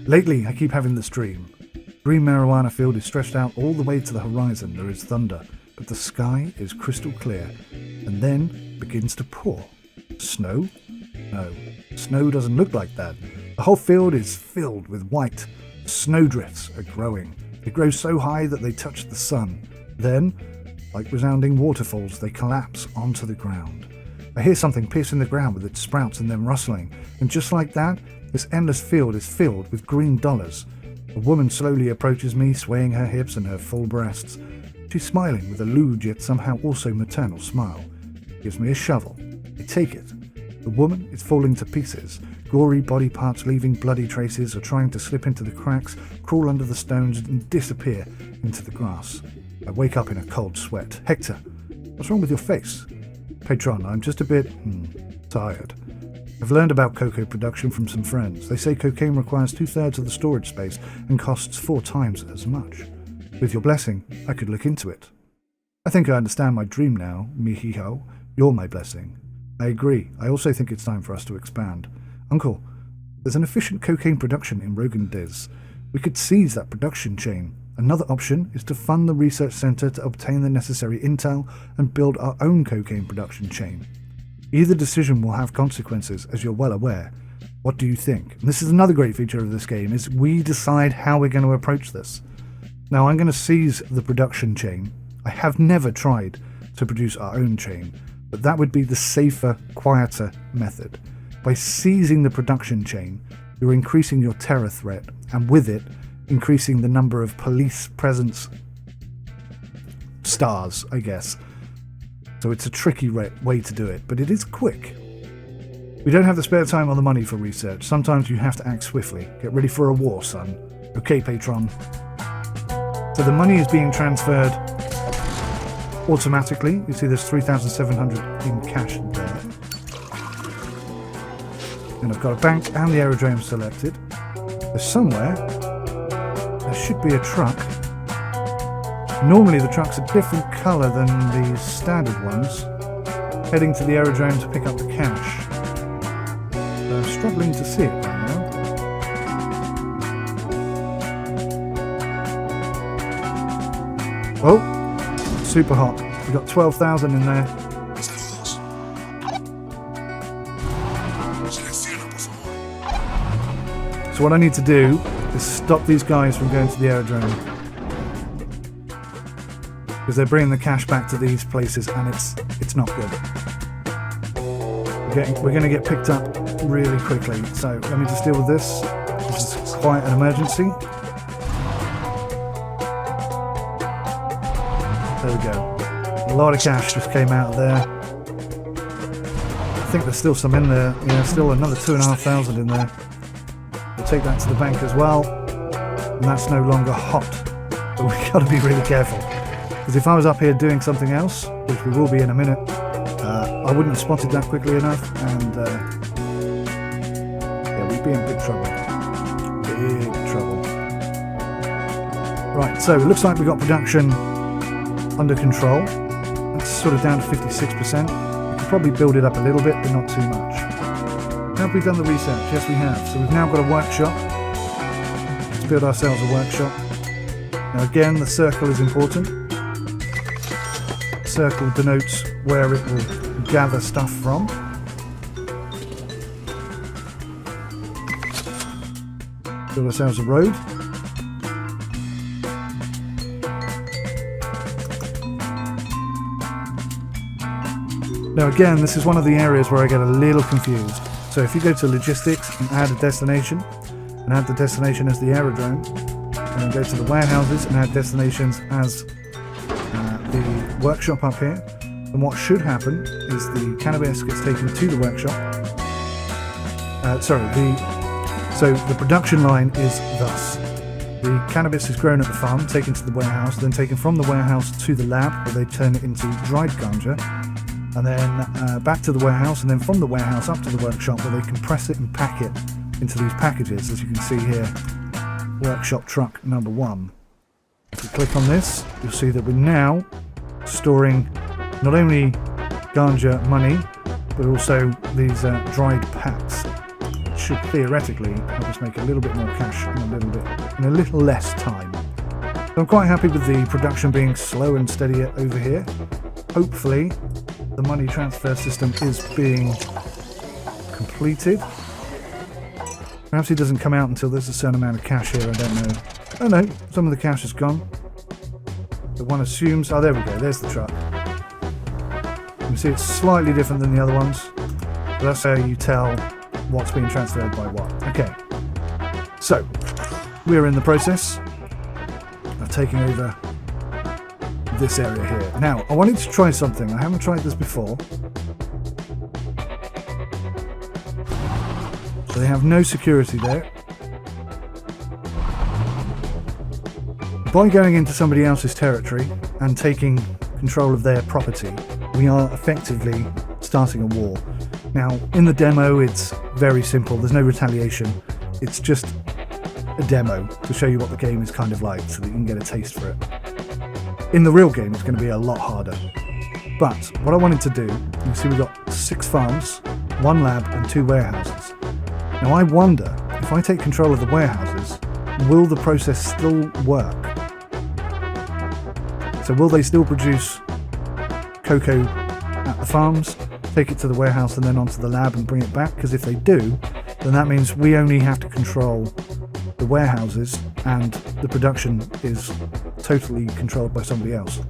Lately, I keep having this dream. Green marijuana field is stretched out all the way to the horizon. There is thunder, but the sky is crystal clear, and then begins to pour. Snow? No, snow doesn't look like that. The whole field is filled with white. Snowdrifts are growing. They grow so high that they touch the sun. Then, like resounding waterfalls, they collapse onto the ground. I hear something piercing the ground with its sprouts and then rustling, and just like that, this endless field is filled with green dollars. A woman slowly approaches me, swaying her hips and her full breasts. She's smiling with a lewd yet somehow also maternal smile. Gives me a shovel. I take it. The woman is falling to pieces. Gory body parts leaving bloody traces are trying to slip into the cracks, crawl under the stones and disappear into the grass. I wake up in a cold sweat. Hector, what's wrong with your face? Patron, I'm just a bit tired. I've learned about cocoa production from some friends. They say cocaine requires 2/3 of the storage space and costs 4 times as much. With your blessing, I could look into it. I think I understand my dream now, Mihiho. You're my blessing. I agree. I also think it's time for us to expand. Uncle, there's an efficient cocaine production in Rogan Diz. We could seize that production chain. Another option is to fund the research center to obtain the necessary intel and build our own cocaine production chain. Either decision will have consequences, as you're well aware. What do you think? And this is another great feature of this game, is we decide how we're going to approach this. Now, I'm going to seize the production chain. I have never tried to produce our own chain, but that would be the safer, quieter method. By seizing the production chain, you're increasing your terror threat, and with it, increasing the number of police presence stars, I guess. So it's a tricky way to do it, but it is quick. We don't have the spare time or the money for research. Sometimes you have to act swiftly. Get ready for a war, son. Okay, patron. So the money is being transferred automatically. You see there's 3,700 in cash there. And I've got a bank and the aerodrome selected. There's somewhere, there should be a truck. Normally the truck's a different colour than the standard ones. Heading to the aerodrome to pick up the cash. I'm struggling to see it right now. Oh, super hot. We've got 12,000 in there. So what I need to do is stop these guys from going to the aerodrome. Because they're bringing the cash back to these places and it's not good. We're going to get picked up really quickly. So let me just deal with this. This is quite an emergency. There we go. A lot of cash just came out of there. I think there's still some in there. Yeah, still another 2,500 in there. We'll take that to the bank as well. And that's no longer hot. But we've got to be really careful. Because if I was up here doing something else, which we will be in a minute, I wouldn't have spotted that quickly enough, and yeah, we'd be in big trouble. Big trouble. Right, so it looks like we've got production under control. That's sort of down to 56%. We could probably build it up a little bit, but not too much. Have we done the research? Yes, we have. So we've now got a workshop. Let's build ourselves a workshop. Now again, the circle is important. Circle denotes where it will gather stuff from. Build ourselves a road. Now again, this is one of the areas where I get a little confused. So if you go to logistics and add a destination, and add the destination as the aerodrome, and then go to the warehouses and add destinations as the workshop up here, and what should happen is the cannabis gets taken to the workshop. So the production line is thus. The cannabis is grown at the farm, taken to the warehouse, then taken from the warehouse to the lab, where they turn it into dried ganja, and then back to the warehouse, and then from the warehouse up to the workshop, where they compress it and pack it into these packages, as you can see here. Workshop truck number 1. If you click on this, you'll see that we're now storing not only ganja money, but also these dried packs. should theoretically help us make a little bit more cash in a little less time. So I'm quite happy with the production being slow and steady over here. Hopefully the money transfer system is being completed. Perhaps it doesn't come out until there's a certain amount of cash here, I don't know. Oh no, some of the cash is gone. So one assumes... oh, there we go, there's the truck. You can see it's slightly different than the other ones. So that's how you tell what's being transferred by what. Okay, so we're in the process of taking over this area here. Now, I wanted to try something. I haven't tried this before. So they have no security there. By going into somebody else's territory and taking control of their property, we are effectively starting a war. Now, in the demo, it's very simple. There's no retaliation. It's just a demo to show you what the game is kind of like so that you can get a taste for it. In the real game, it's going to be a lot harder. But what I wanted to do, you can see we've got 6 farms, 1 lab and 2 warehouses. Now I wonder, if I take control of the warehouses, will the process still work? So will they still produce cocoa at the farms, take it to the warehouse and then onto the lab and bring it back? Because if they do, then that means we only have to control the warehouses and the production is totally controlled by somebody else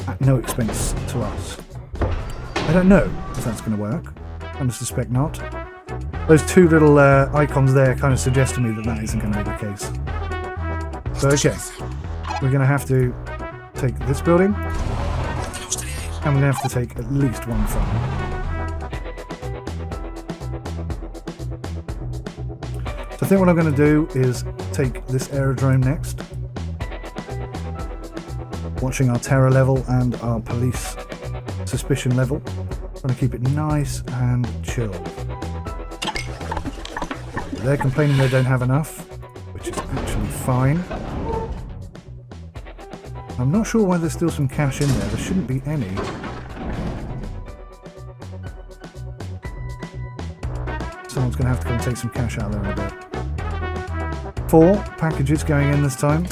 at no expense to us. I don't know if that's going to work. I suspect not. Those 2 little icons there kind of suggest to me that that isn't going to be the case. So okay, we're going to have to take this building and we're going to have to take at least 1 farm. So I think what I'm going to do is take this aerodrome next, watching our terror level and our police suspicion level, trying to keep it nice and chilled. They're complaining they don't have enough, which is actually fine. I'm not sure why there's still some cash in there. There shouldn't be any. Someone's going to have to come and take some cash out there in a bit. 4 packages going in this time.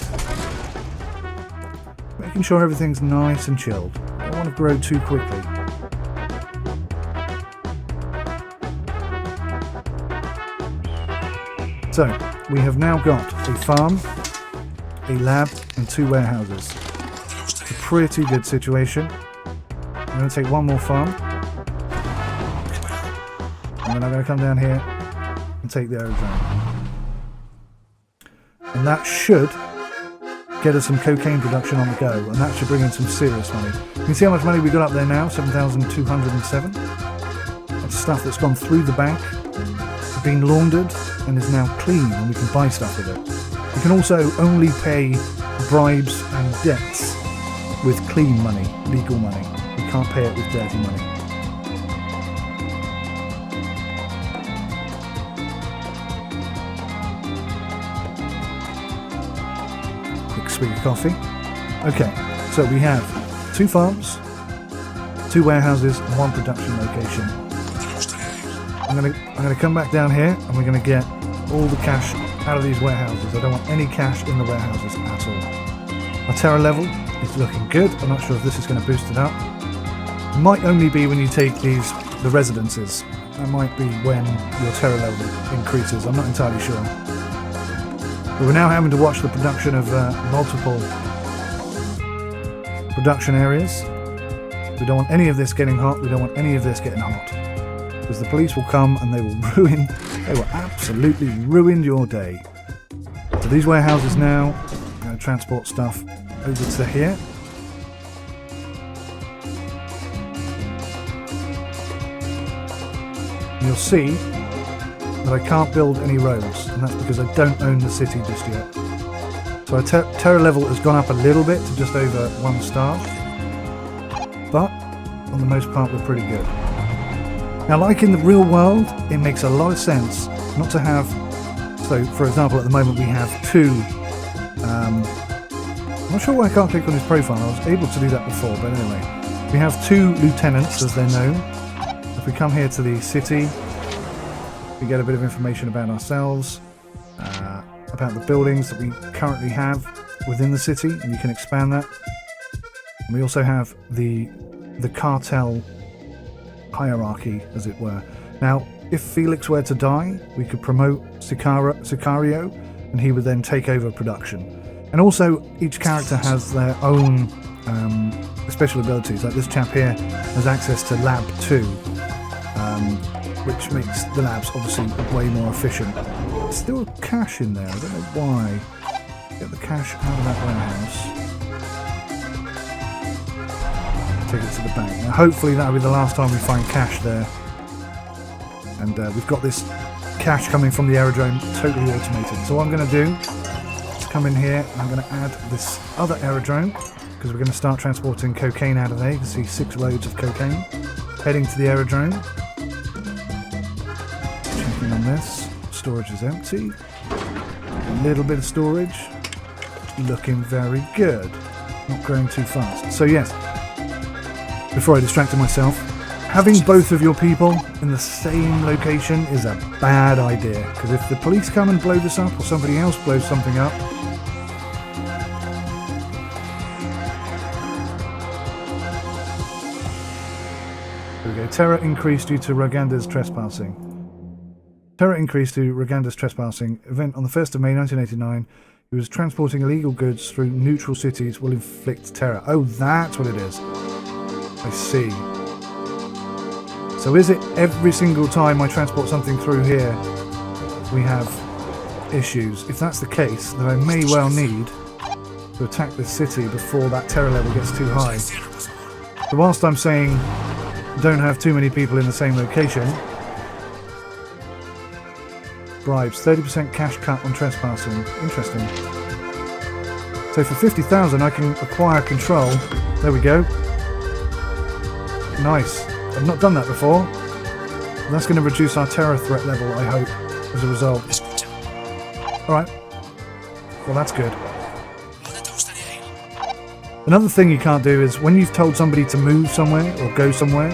Making sure everything's nice and chilled. I don't want to grow too quickly. So, we have now got a farm, a lab and 2 warehouses. It's a pretty good situation. I'm going to take 1 more farm. And then I'm going to come down here and take the aerodrome. And that should get us some cocaine production on the go, and that should bring in some serious money. You can see how much money we got up there now, 7,207. That's stuff that's gone through the bank, been laundered, and is now clean, and we can buy stuff with it. You can also only pay bribes and debts with clean money, legal money. You can't pay it with dirty money. Quick swig of coffee. Okay, so we have 2 farms, 2 warehouses, and 1 production location. I'm gonna come back down here and we're gonna get all the cash out of these warehouses. I don't want any cash in the warehouses at all. Our terror level is looking good. I'm not sure if this is going to boost it up. It might only be when you take the residences. That might be when your terror level increases. I'm not entirely sure. But we're now having to watch the production of multiple production areas. We don't want any of this getting hot. We don't want any of this getting hot. Because the police will come and they will absolutely ruin your day. So these warehouses now, I'm going to transport stuff over to here. And you'll see that I can't build any roads, and that's because I don't own the city just yet. So our terror level has gone up a little bit to just over 1 star, but on the most part we're pretty good. Now, like in the real world, it makes a lot of sense not to have, so for example at the moment we have 2, I'm not sure why I can't click on his profile. I was able to do that before, but anyway. We have 2 lieutenants, as they're known. If we come here to the city, We get a bit of information about ourselves, about the buildings that we currently have within the city, and you can expand that. And we also have the cartel hierarchy, as it were. Now, if Felix were to die, we could promote Sicario, and he would then take over production. And also, each character has their own special abilities. Like this chap here has access to Lab 2, which makes the labs obviously way more efficient. There's still cash in there, I don't know why. Get the cash out of that warehouse. Take it to the bank. Now hopefully that'll be the last time we find cash there. And we've got this cash coming from the aerodrome totally automated. So what I'm going to do is come in here and I'm going to add this other aerodrome, because we're going to start transporting cocaine out of there. You can see 6 loads of cocaine heading to the aerodrome. Checking on this. Storage is empty. A little bit of storage. Looking very good. Not growing too fast. So yes, before I distracted myself, having both of your people in the same location is a bad idea, because if the police come and blow this up, or somebody else blows something up, there we go. Terror increased due to Roganda's trespassing. Terror increased to Roganda's trespassing. Event on the 1st of May 1989. He was transporting illegal goods through neutral cities will inflict terror. Oh, that's what it is. I see. So is it every single time I transport something through here we have issues? If that's the case, then I may well need to attack this city before that terror level gets too high. So whilst I'm saying don't have too many people in the same location, bribes, 30% cash cut on trespassing. Interesting. So for 50,000 I can acquire control. There we go. Nice. I've not done that before. That's going to reduce our terror threat level, I hope, as a result. Alright. Well, that's good. Another thing you can't do is when you've told somebody to move somewhere or go somewhere,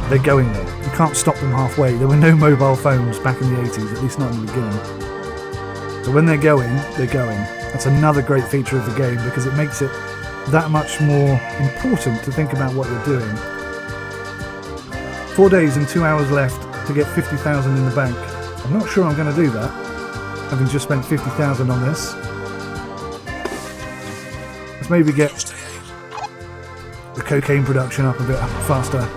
they're going there. You can't stop them halfway. There were no mobile phones back in the 80s, at least not in the beginning. So when they're going, they're going. That's another great feature of the game, because it makes it that much more important to think about what you're doing. 4 days and 2 hours left to get 50,000 in the bank. I'm not sure I'm going to do that, having just spent 50,000 on this. Let's maybe get the cocaine production up a bit faster.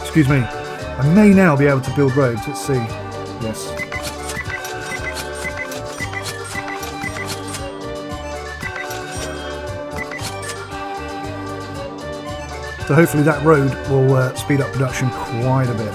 Excuse me. I may now be able to build roads. Let's see. Yes. So hopefully that road will speed up production quite a bit.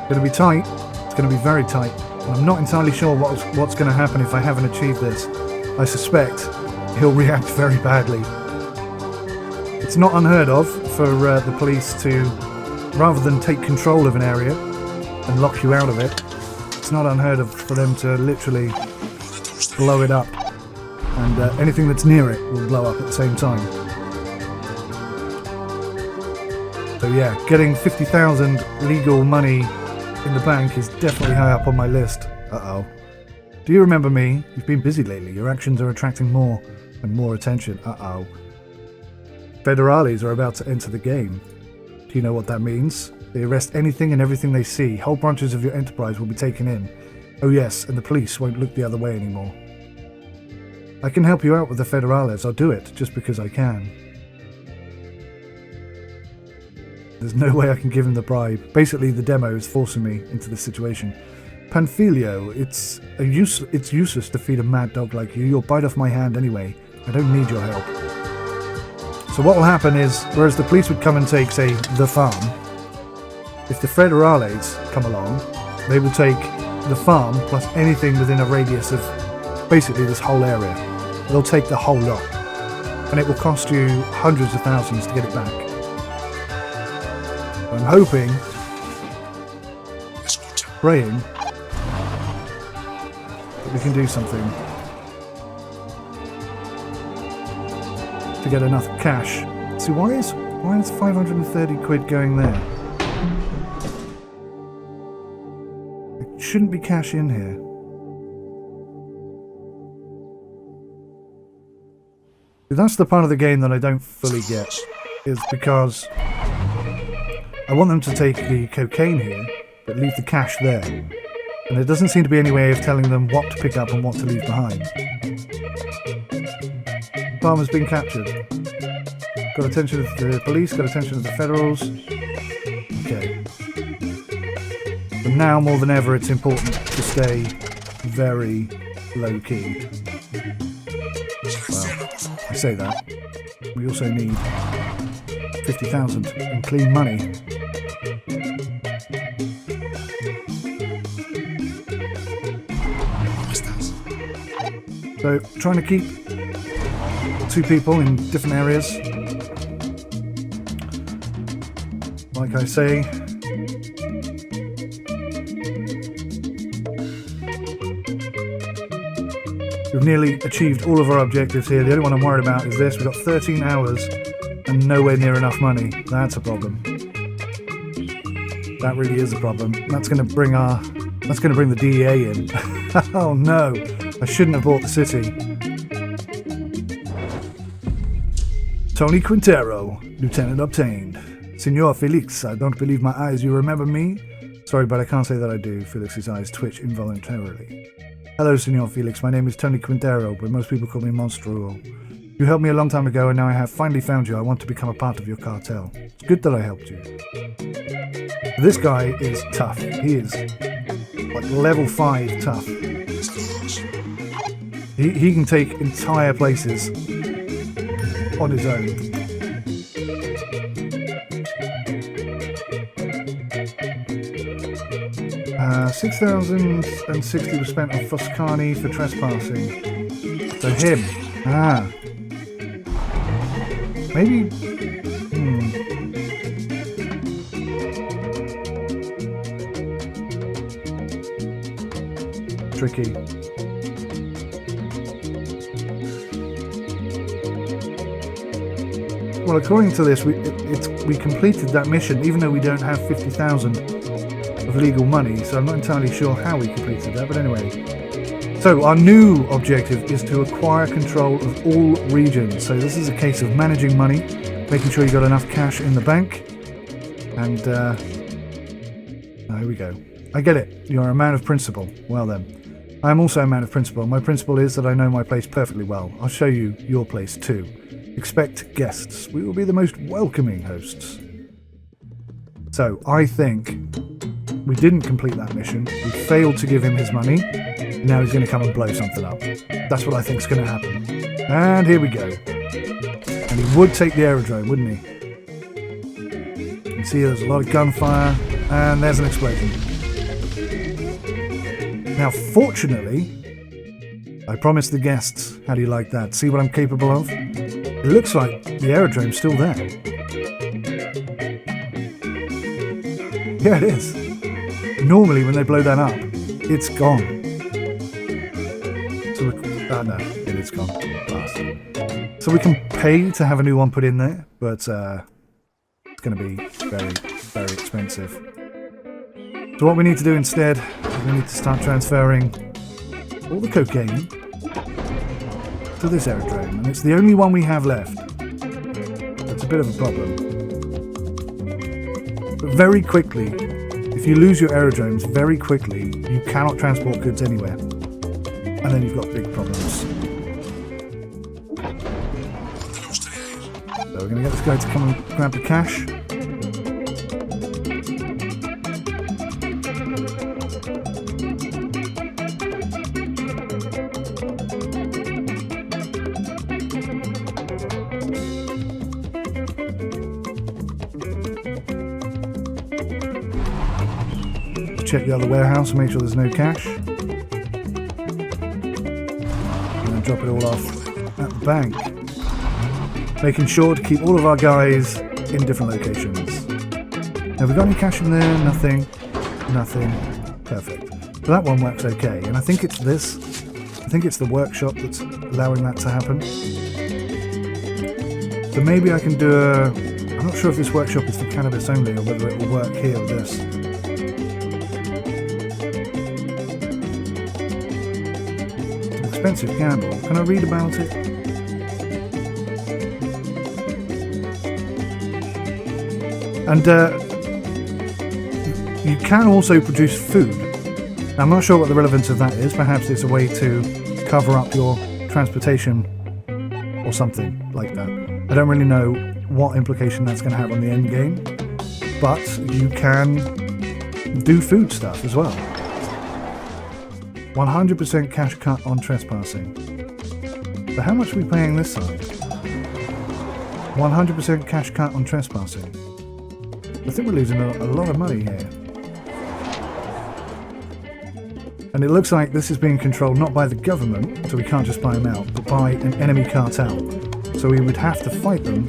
It's going to be tight. It's going to be very tight. And I'm not entirely sure what's going to happen if I haven't achieved this. I suspect he'll react very badly. It's not unheard of for the police to, rather than take control of an area and lock you out of it, it's not unheard of for them to literally blow it up, and anything that's near it will blow up at the same time. So yeah, getting 50,000 legal money in the bank is definitely high up on my list. Uh-oh. Do you remember me? You've been busy lately. Your actions are attracting more and more attention. Uh-oh. Federales are about to enter the game. Do you know what that means? They arrest anything and everything they see. Whole branches of your enterprise will be taken in. Oh yes, and the police won't look the other way anymore. I can help you out with the Federales. I'll do it, just because I can. There's no way I can give him the bribe. Basically, the demo is forcing me into this situation. Panfilio, it's useless to feed a mad dog like you. You'll bite off my hand anyway. I don't need your help. So what will happen is, whereas the police would come and take, say, the farm, if the Federales come along, they will take the farm plus anything within a radius of basically this whole area. They'll take the whole lot. And it will cost you hundreds of thousands to get it back. I'm hoping praying that we can do something to get enough cash. See, why is 530 quid going there? It shouldn't be cash in here. That's the part of the game that I don't fully get, is because I want them to take the cocaine here, but leave the cash there. And there doesn't seem to be any way of telling them what to pick up and what to leave behind. Farmer's been captured. Got attention of the police, got attention of the federals. Okay. But now more than ever it's important to stay very low key. Well, I say that. We also need 50,000 in clean money. So, trying to keep 2 people in different areas. Like I say, we've nearly achieved all of our objectives here. The only one I'm worried about is this. We've got 13 hours and nowhere near enough money. That's a problem. That really is a problem. That's going to bring the DEA in. Oh no, I shouldn't have bought the city. Tony Quintero, Lieutenant obtained. Senor Felix, I don't believe my eyes. You remember me? Sorry, but I can't say that I do. Felix's eyes twitch involuntarily. Hello, Senor Felix. My name is Tony Quintero, but most people call me Monstruo. You helped me a long time ago, and now I have finally found you. I want to become a part of your cartel. It's good that I helped you. This guy is tough. He is like level 5 tough. He can take entire places on his own. 6,060 was spent on Foscani for trespassing. So him. Maybe. Tricky. Well, according to this, we completed that mission, even though we don't have 50,000 of legal money. So I'm not entirely sure how we completed that. But anyway, so our new objective is to acquire control of all regions. So this is a case of managing money, making sure you got enough cash in the bank, and here we go. I get it. You're a man of principle. Well then, I am also a man of principle. My principle is that I know my place perfectly well. I'll show you your place too. Expect guests. We will be the most welcoming hosts. So, I think we didn't complete that mission. We failed to give him his money. Now he's going to come and blow something up. That's what I think is going to happen. And here we go. And he would take the aerodrome, wouldn't he? You can see there's a lot of gunfire. And there's an explosion. Now, fortunately, I promised the guests, how do you like that? See what I'm capable of? It looks like the aerodrome's still there. Yeah, it is. Normally, when they blow that up, it's gone. So no, it is gone. Last. So we can pay to have a new one put in there, but it's going to be very, very expensive. So what we need to do instead is we need to start transferring all the cocaine to this aerodrome, and it's the only one we have left. It's a bit of a problem. But very quickly, if you lose your aerodromes very quickly, you cannot transport goods anywhere. And then you've got big problems. So we're going to get this guy to come and grab the cash. Check the other warehouse and make sure there's no cash. And then drop it all off at the bank. Making sure to keep all of our guys in different locations. Have we got any cash in there? Nothing. Nothing. Perfect. So that one works okay, and I think it's this. I think it's the workshop that's allowing that to happen. So maybe I can do a... I'm not sure if this workshop is for cannabis only or whether it will work here with this. It's an expensive candle. Can I read about it? And you can also produce food. Now, I'm not sure what the relevance of that is. Perhaps it's a way to cover up your transportation or something like that. I don't really know what implication that's going to have on the end game, but you can do food stuff as well. 100% cash cut on trespassing. So how much are we paying this side? 100% cash cut on trespassing. I think we're losing a lot of money here. And it looks like this is being controlled not by the government, so we can't just buy them out, but by an enemy cartel. So we would have to fight them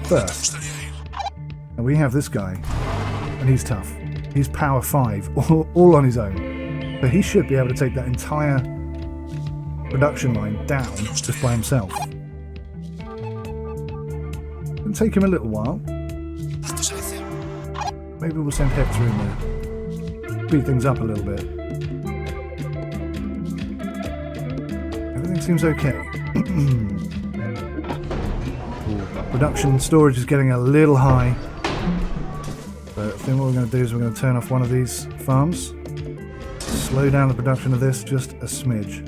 first. And we have this guy, and he's tough. He's power 5, all on his own. So he should be able to take that entire production line down just by himself. It'll take him a little while. Maybe we'll send Hector in there. Speed things up a little bit. Everything seems okay. Production storage is getting a little high. So I think what we're going to do is we're going to turn off one of these farms. Slow down the production of this just a smidge.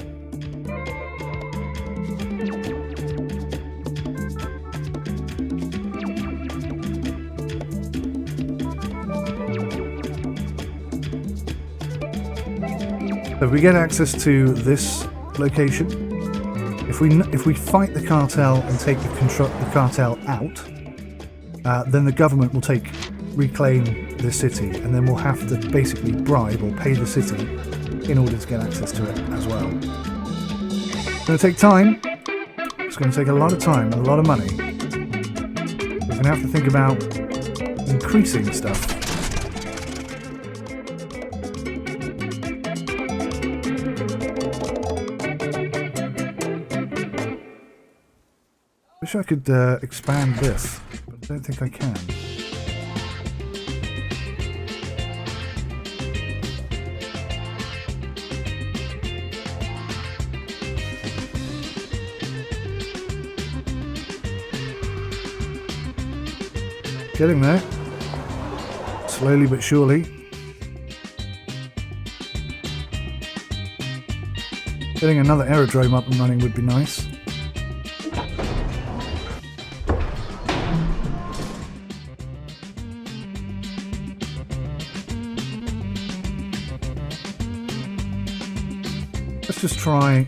So if we get access to this location, if we fight the cartel and take the cartel out, then the government will reclaim the city, and then we'll have to basically bribe or pay the city in order to get access to it as well. It's going to take time. It's going to take a lot of time and a lot of money. We're going to have to think about increasing stuff. Wish I could expand this, but I don't think I can. Getting there. Slowly but surely. Getting another aerodrome up and running would be nice. Let's just try...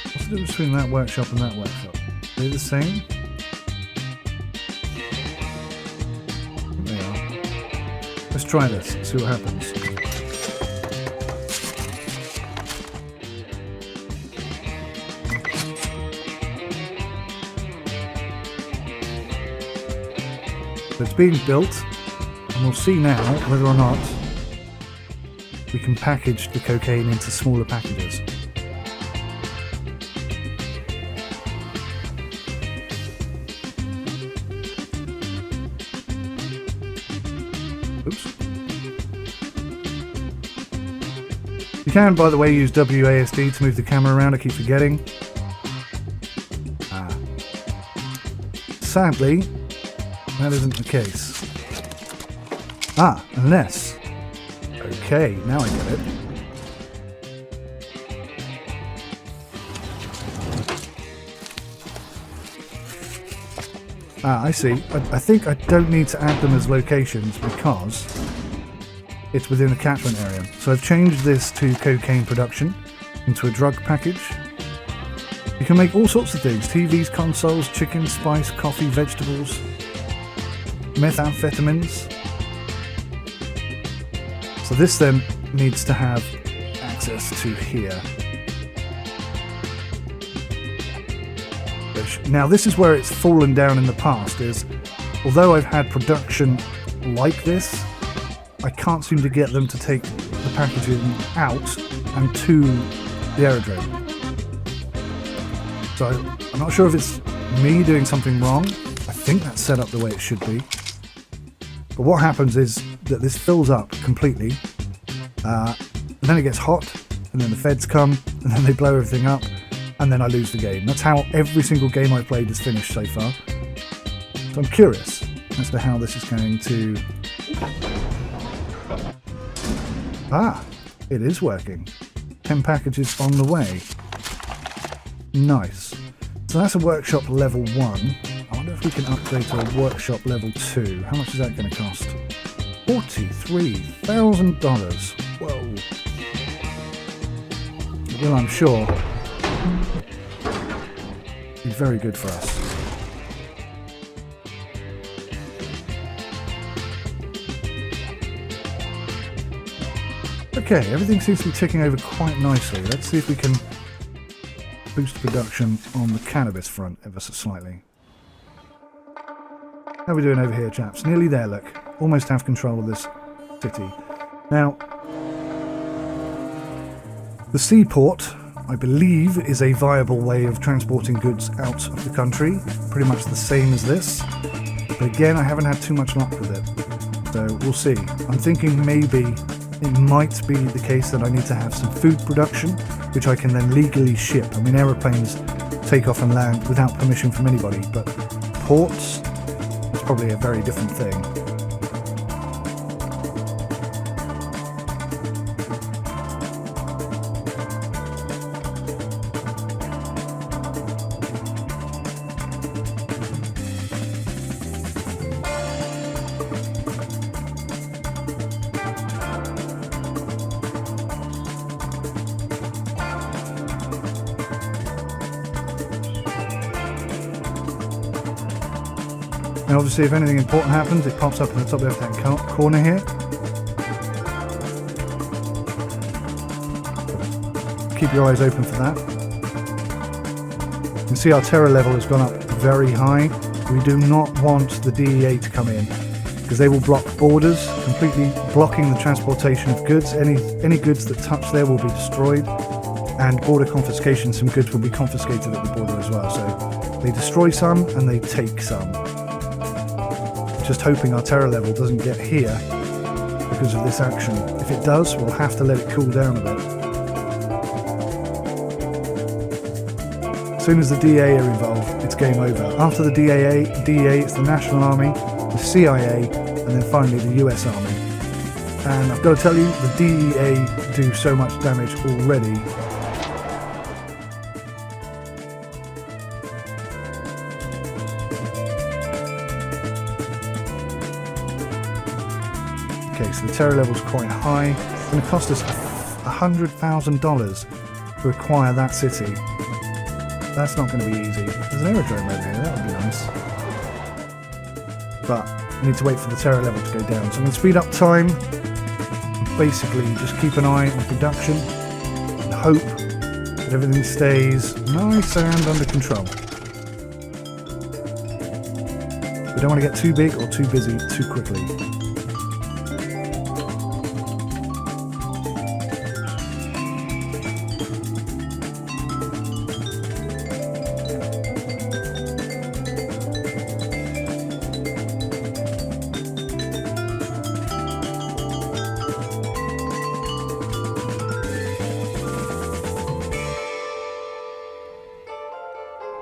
What's the difference between that workshop and that workshop? Are they the same? They are. Let's try this, see what happens. So it's being built, and we'll see now whether or not we can package the cocaine into smaller packages. Oops. You can, by the way, use WASD to move the camera around. I keep forgetting. Sadly, that isn't the case. Unless... Okay, now I get it. I see. I think I don't need to add them as locations because it's within the catchment area. So I've changed this to cocaine production into a drug package. You can make all sorts of things. TVs, consoles, chicken, spice, coffee, vegetables, methamphetamines. So this then needs to have access to here. Now this is where it's fallen down in the past, is although I've had production like this, I can't seem to get them to take the packaging out and to the aerodrome. So I'm not sure if it's me doing something wrong. I think that's set up the way it should be. But what happens is that this fills up completely, and then it gets hot, and then the feds come, and then they blow everything up, and then I lose the game. That's how every single game I've played is finished so far. So I'm curious as to how this is going to... Ah, it is working. 10 packages on the way. Nice. So that's a workshop level 1. I wonder if we can upgrade to a workshop level 2. How much is that going to cost? $43,000. Whoa. It will, I'm sure, be very good for us. Okay, everything seems to be ticking over quite nicely. Let's see if we can boost production on the cannabis front ever so slightly. How are we doing over here, chaps? Nearly there, look. Almost have control of this city. Now, the seaport, I believe, is a viable way of transporting goods out of the country. Pretty much the same as this. But again, I haven't had too much luck with it. So we'll see. I'm thinking maybe it might be the case that I need to have some food production, which I can then legally ship. I mean, aeroplanes take off and land without permission from anybody, but ports, it's probably a very different thing. Now obviously if anything important happens, it pops up in the top left hand corner here. Keep your eyes open for that. You can see our terror level has gone up very high. We do not want the DEA to come in, because they will block borders, completely blocking the transportation of goods. Any goods that touch there will be destroyed, and border confiscation, some goods will be confiscated at the border as well. So they destroy some and they take some. Just hoping our terror level doesn't get here because of this action. If it does, we'll have to let it cool down a bit. As soon as the DA are involved, it's game over. After the DEA, it's the National Army, the CIA, and then finally the US Army. And I've got to tell you, the DEA do so much damage already. Okay, so the terror level's quite high. It's going to cost us $100,000 to acquire that city. That's not going to be easy. There's an aerodrome over here, that would be nice. But we need to wait for the terror level to go down. So I'm going to speed up time. Basically, just keep an eye on production and hope that everything stays nice and under control. We don't want to get too big or too busy too quickly.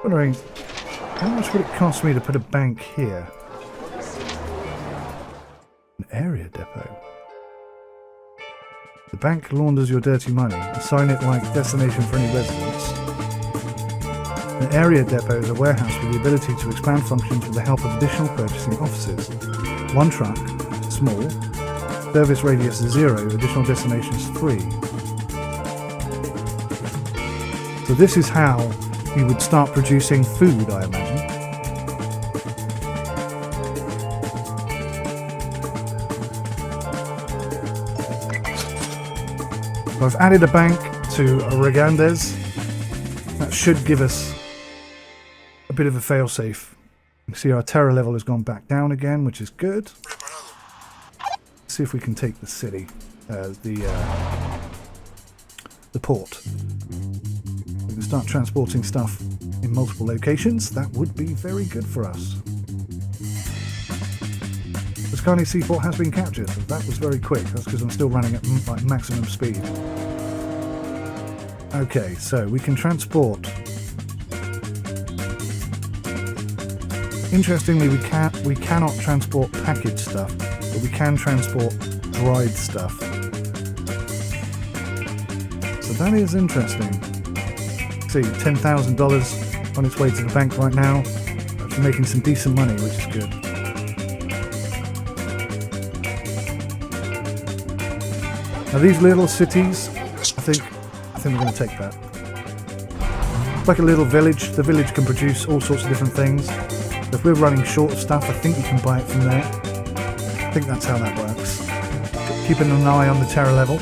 Wondering, how much would it cost me to put a bank here? An area depot. The bank launders your dirty money. Assign it like destination for any residents. An area depot is a warehouse with the ability to expand functions with the help of additional purchasing offices. One truck, small. Service radius 0, additional destinations 3. So this is how we would start producing food, I imagine. So I've added a bank to Regandes. That should give us a bit of a failsafe. You can see our terror level has gone back down again, which is good. see if we can take the city, the port. We can start transporting stuff in multiple locations. That would be very good for us. The Skani seaport has been captured. That was very quick. That's because I'm still running at like maximum speed. Okay, so we can transport. Interestingly, we cannot transport packaged stuff, but we can transport dried stuff. So that is interesting. See, $10,000 on its way to the bank right now. That's making some decent money, which is good. Now these little cities, I think we're going to take that. It's like a little village. The village can produce all sorts of different things. If we're running short of stuff, I think you can buy it from there. I think that's how that works. Keeping an eye on the terror level.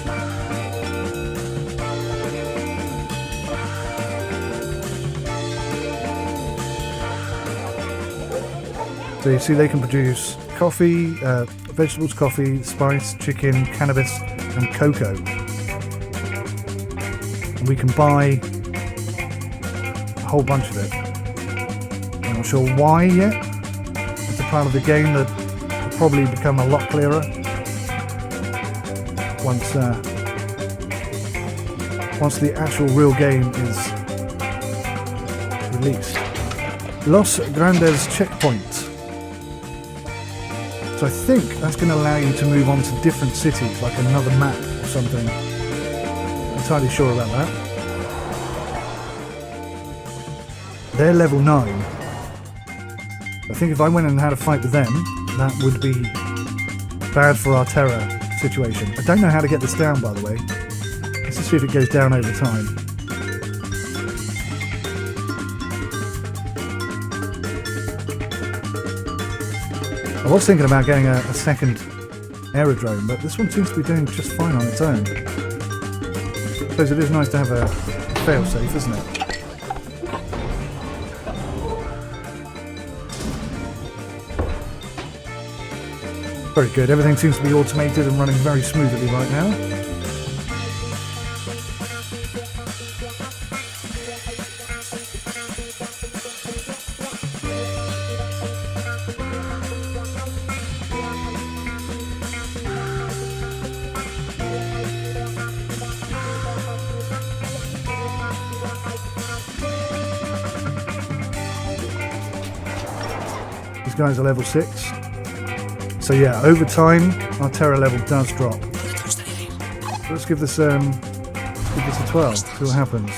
So you see they can produce coffee, vegetables, coffee, spice, chicken, cannabis and cocoa. And we can buy a whole bunch of it. I'm not sure why yet. It's a part of the game that will probably become a lot clearer once the actual real game is released. Los Grandes checkpoint. So I think that's going to allow you to move on to different cities, like another map or something. I'm entirely sure about that. They're level 9. I think if I went and had a fight with them, that would be bad for our terror situation. I don't know how to get this down, by the way. Let's just see if it goes down over time. I was thinking about getting a second aerodrome, but this one seems to be doing just fine on its own. I suppose it is nice to have a fail-safe, isn't it? Very good, everything seems to be automated and running very smoothly right now. These guys are level 6. So yeah, over time, our terror level does drop. So let's give this a 12, see what happens.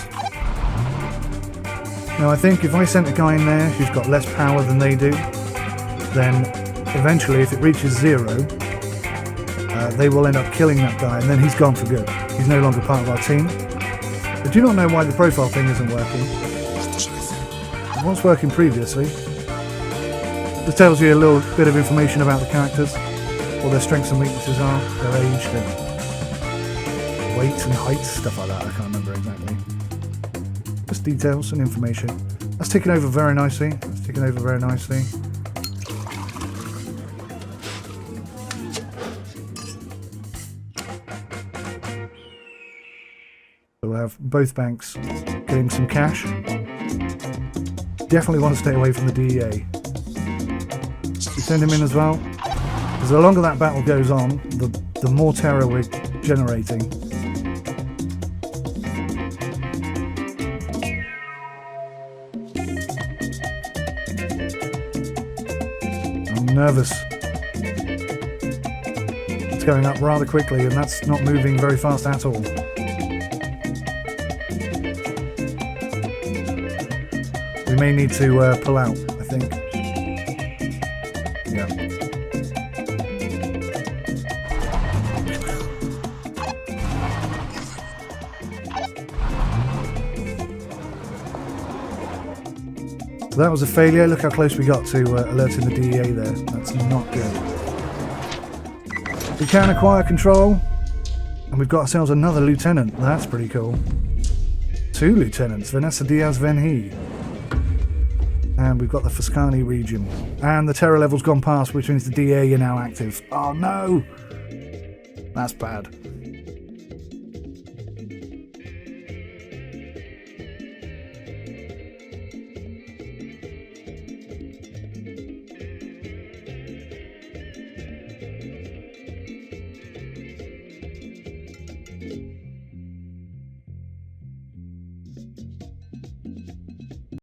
Now I think if I sent a guy in there who's got less power than they do, then eventually if it reaches 0, they will end up killing that guy and then he's gone for good. He's no longer part of our team. I do not know why the profile thing isn't working. It was working previously. This tells you a little bit of information about the characters, what their strengths and weaknesses are, their age, their weight and height, stuff like that, I can't remember exactly. Just details and information. That's ticking over very nicely, So we'll have both banks getting some cash. Definitely want to stay away from the DEA. We send him in as well, because the longer that battle goes on, the more terror we're generating. I'm nervous. It's going up rather quickly and that's not moving very fast at all. We may need to pull out, I think. Yeah. So that was a failure. Look how close we got to alerting the DEA there. That's not good. We can acquire control, and we've got ourselves another lieutenant. That's pretty cool. 2 lieutenants, Vanessa Diaz Venhi. And we've got the Foscani region. And the terror level's gone past, which means the DA are now active. Oh no! That's bad.